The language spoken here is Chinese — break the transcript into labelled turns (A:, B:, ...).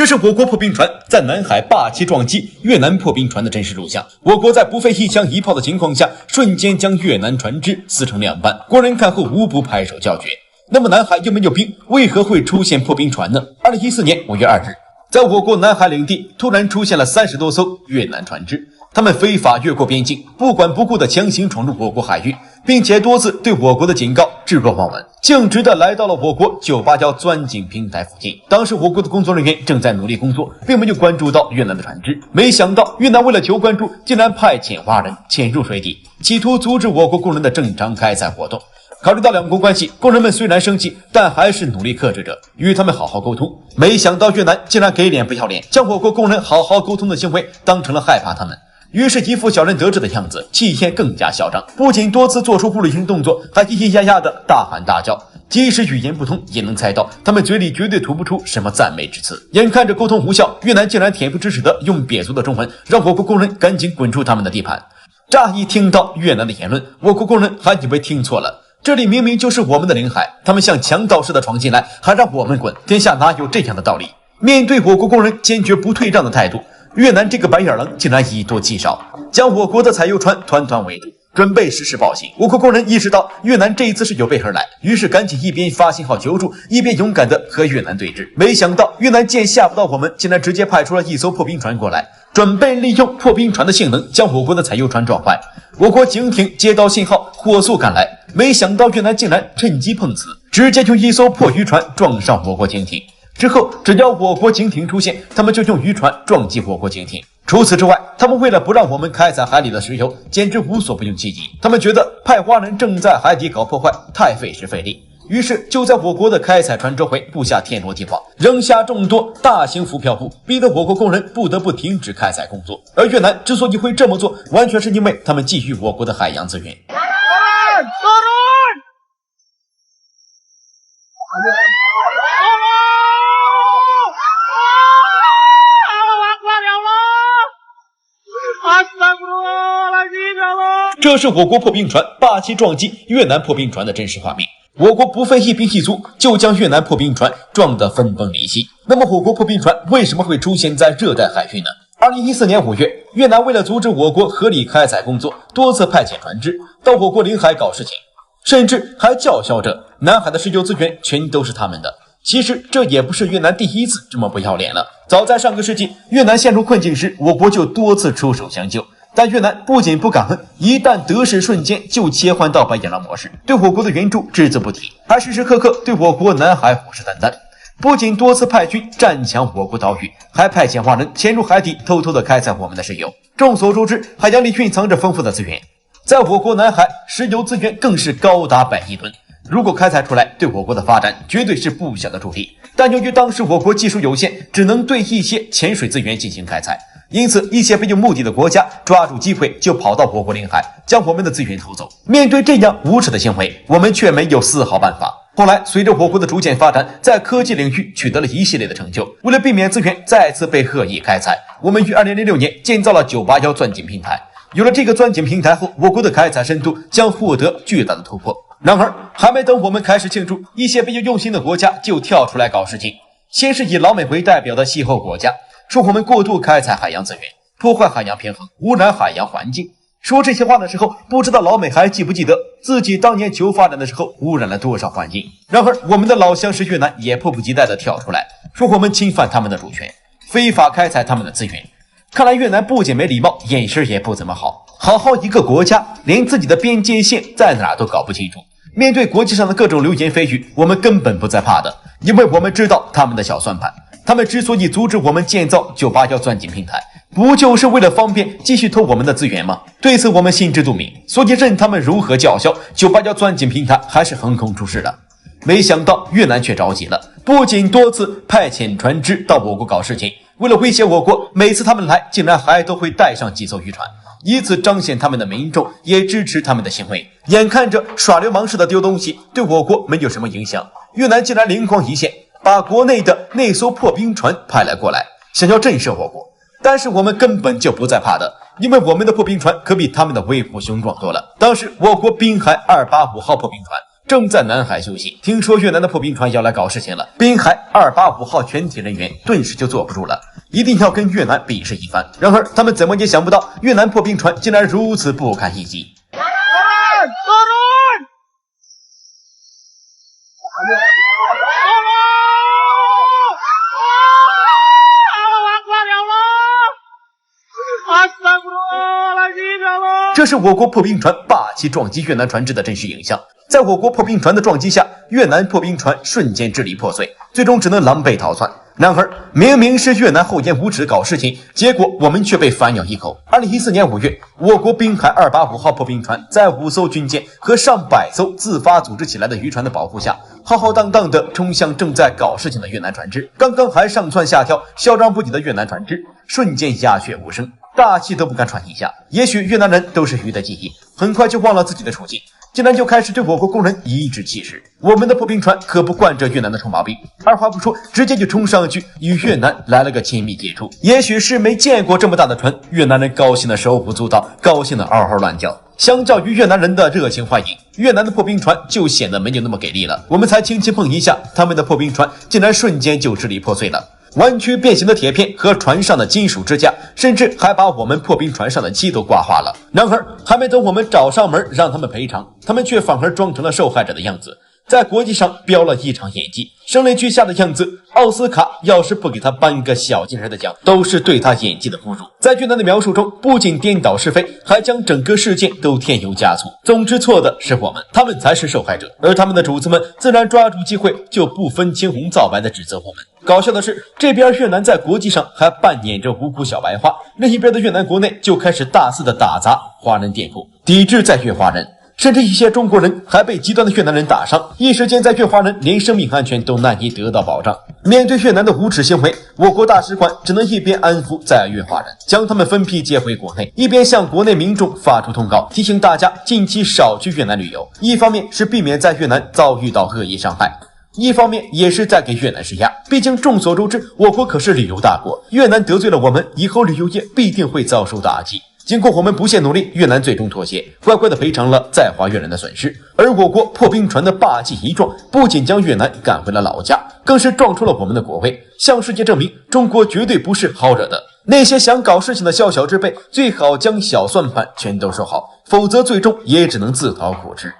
A: 这是我国破冰船在南海霸气撞击越南破冰船的真实录像。我国在不费一枪一炮的情况下，瞬间将越南船只撕成两半，国人看后无不拍手叫绝。那么南海又没有冰，为何会出现破冰船呢？2014年5月2日，在我国南海领地突然出现了30多艘越南船只，他们非法越过边境，不管不顾地强行闯入我国海域，并且多次对我国的警告置若罔闻，径直地来到了我国981钻井平台附近。当时我国的工作人员正在努力工作，并没有关注到越南的船只，没想到越南为了求关注，竟然派遣蛙人潜入水底，企图阻止我国工人的正常开采活动。考虑到两国关系，工人们虽然生气，但还是努力克制着，与他们好好沟通。没想到越南竟然给脸不要脸，将我国工人好好沟通的行为当成了害怕他们，于是一副小人得志的样子，气焰更加嚣张，不仅多次做出不履行动作，还咿咿呀呀的大喊大叫。即使语言不通，也能猜到他们嘴里绝对吐不出什么赞美之词。眼看着沟通无效，越南竟然恬不知耻的用瘪俗的中文让我国工人赶紧滚出他们的地盘。乍一听到越南的言论，我国工人还以为听错了，这里明明就是我们的领海，他们像强盗似的闯进来，还让我们滚，天下哪有这样的道理？面对我国工人坚决不退让的态度，越南这个白眼狼竟然以多欺少，将我国的采油船团团围住，准备实施暴行。我国工人意识到越南这一次是有备而来，于是赶紧一边发信号求助，一边勇敢地和越南对峙。没想到越南见吓不到我们，竟然直接派出了一艘破冰船过来，准备利用破冰船的性能将我国的采油船撞坏。我国警艇接到信号，火速赶来，没想到越南竟然趁机碰瓷，直接用一艘破渔船撞上我国警艇。之后只要我国警艇出现，他们就用渔船撞击我国警艇。除此之外，他们为了不让我们开采海里的石油，简直无所不用其极。他们觉得派蛙人正在海底搞破坏，太费时费力，于是就在我国的开采船周围布下天罗地网，扔下众多大型浮漂布，逼得我国工人不得不停止开采工作。而越南之所以会这么做，完全是因为他们觊觎我国的海洋资源。这是我国破冰船霸气撞击越南破冰船的真实画面。我国不费一兵一卒就将越南破冰船撞得分崩离析。那么我国破冰船为什么会出现在热带海域呢？2014年5月，越南为了阻止我国合理开采工作，多次派遣船只到我国领海搞事情，甚至还叫嚣着南海的石油资源全都是他们的。其实这也不是越南第一次这么不要脸了，早在上个世纪，越南陷入困境时，我国就多次出手相救。但越南不仅不感恩，一旦得势瞬间就切换到白眼狼模式，对我国的援助只字不提，还时时刻刻对我国南海虎视眈眈。不仅多次派军占抢我国岛屿，还派遣蛙人潜入海底偷偷的开采我们的石油。众所周知，海洋里蕴藏着丰富的资源，在我国南海，石油资源更是高达100亿吨。如果开采出来，对我国的发展绝对是不小的助力。但由于当时我国技术有限，只能对一些潜水资源进行开采，因此一些别有目的的国家抓住机会就跑到我国领海，将我们的资源偷走。面对这样无耻的行为，我们却没有丝毫办法。后来随着我国的逐渐发展，在科技领域取得了一系列的成就，为了避免资源再次被恶意开采，我们于2006年建造了981钻井平台。有了这个钻井平台后，我国的开采深度将获得巨大的突破。然而还没等我们开始庆祝，一些别有用心的国家就跳出来搞事情。先是以老美为代表的气候国家，说我们过度开采海洋资源，破坏海洋平衡，污染海洋环境。说这些话的时候，不知道老美还记不记得自己当年求发展的时候污染了多少环境。然而我们的老相识越南也迫不及待地跳出来，说我们侵犯他们的主权，非法开采他们的资源。看来越南不仅没礼貌，眼神也不怎么好。好好一个国家，连自己的边界线在哪都搞不清楚。面对国际上的各种流言蜚语，我们根本不在怕的，因为我们知道他们的小算盘。他们之所以阻止我们建造981钻井平台，不就是为了方便继续偷我们的资源吗？对此我们心知肚明，所以任他们如何叫嚣，981钻井平台还是横空出世的。没想到越南却着急了，不仅多次派遣船只到我国搞事情，为了威胁我国，每次他们来竟然还都会带上几艘渔船，以此彰显他们的民众也支持他们的行为。眼看着耍流氓似的丢东西对我国没有什么影响，越南竟然灵光一现，把国内的那艘破冰船派来过来，想要震慑我国。但是我们根本就不在怕的，因为我们的破冰船可比他们的威武雄壮多了。当时我国滨海285号破冰船正在南海休息，听说越南的破冰船要来搞事情了，滨海285号全体人员顿时就坐不住了，一定要跟越南比试一番。然而他们怎么也想不到，越南破冰船竟然如此不堪一击。这是我国破冰船霸气撞击越南船只的真实影像。在我国破冰船的撞击下，越南破冰船瞬间支离破碎，最终只能狼狈逃窜。然而，明明是越南厚颜无耻搞事情，结果我们却被反咬一口。2014年5月，我国滨海285号破冰船在5艘军舰和上百艘自发组织起来的渔船的保护下，浩浩荡荡地冲向正在搞事情的越南船只。刚刚还上蹿下跳、嚣张不羁的越南船只，瞬间鸦雀无声，大气都不敢喘一下。也许越南人都是鱼的记忆，很快就忘了自己的处境，竟然就开始对我国工人颐指气使。我们的破冰船可不惯着越南的臭毛病，二话不说，直接就冲上去与越南来了个亲密接触。也许是没见过这么大的船，越南人高兴的手舞足蹈，高兴的嗷嗷乱叫。相较于越南人的热情欢迎，越南的破冰船就显得没有那么给力了。我们才轻轻碰一下，他们的破冰船竟然瞬间就支离破碎了。弯曲变形的铁片和船上的金属支架，甚至还把我们破冰船上的漆都刮花了。然而，还没等我们找上门让他们赔偿，他们却反而装成了受害者的样子，在国际上飙了一场演技，声泪俱下的样子。奥斯卡要是不给他颁个小金人的奖，都是对他演技的侮辱。在越南的描述中，不仅颠倒是非，还将整个事件都添油加醋。总之，错的是我们，他们才是受害者，而他们的主子们自然抓住机会，就不分青红皂白的指责我们。搞笑的是，这边越南在国际上还扮演着无辜小白花，另一边的越南国内就开始大肆的打砸华人店铺，抵制在越华人。甚至一些中国人还被极端的越南人打伤，一时间在越华人连生命安全都难以得到保障。面对越南的无耻行为，我国大使馆只能一边安抚在越华人，将他们分批接回国内，一边向国内民众发出通告，提醒大家近期少去越南旅游。一方面是避免在越南遭遇到恶意伤害，一方面也是在给越南施压。毕竟众所周知，我国可是旅游大国，越南得罪了我们，以后旅游业必定会遭受打击。经过我们不懈努力，越南最终妥协，乖乖地赔偿了在华越人的损失。而我国破冰船的霸气一撞，不仅将越南赶回了老家，更是撞出了我们的国威，向世界证明中国绝对不是好惹的。那些想搞事情的宵小之辈，最好将小算盘全都收好，否则最终也只能自讨苦吃。